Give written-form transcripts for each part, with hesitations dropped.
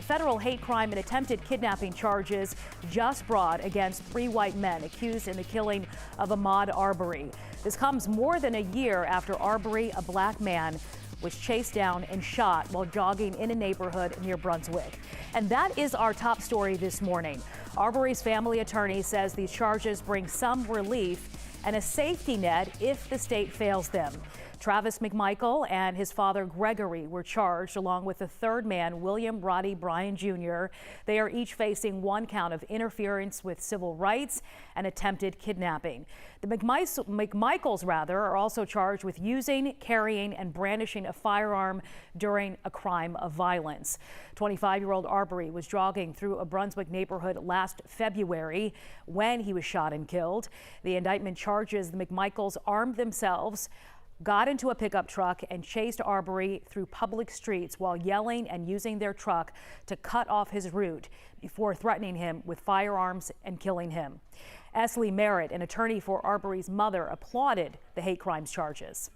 federal hate crime and attempted kidnapping charges just brought against 3 white men accused in the killing of Ahmaud Arbery. This comes more than a year after Arbery, a black man, was chased down and shot while jogging in a neighborhood near Brunswick. And that is our top story this morning. Arbery's family attorney says these charges bring some relief and a safety net if the state fails them. Travis McMichael and his father Gregory were charged, along with the third man, William Roddy Bryan Jr. They are each facing 1 count of interference with civil rights and attempted kidnapping. The McMichaels are also charged with using, carrying, and brandishing a firearm during a crime of violence. 25-year-old Arbery was jogging through a Brunswick neighborhood last February when he was shot and killed. The indictment charges the McMichaels armed themselves, got into a pickup truck, and chased Arbery through public streets while yelling and using their truck to cut off his route before threatening him with firearms and killing him. Esley Merritt, an attorney for Arbery's mother, applauded the hate crimes charges.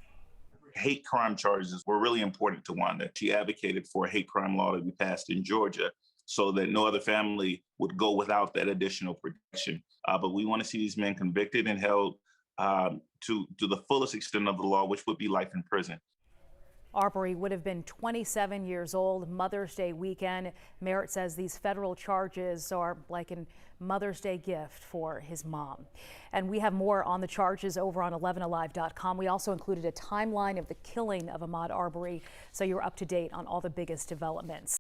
Hate crime charges were really important to Wanda. She advocated for a hate crime law to be passed in Georgia so that no other family would go without that additional protection. But we want to see these men convicted and held to the fullest extent of the law, which would be life in prison. Arbery would have been 27 years old. Mother's Day weekend. Merritt says these federal charges are like a Mother's Day gift for his mom. And we have more on the charges over on 11alive.com. We also included a timeline of the killing of Ahmaud Arbery, so you're up to date on all the biggest developments.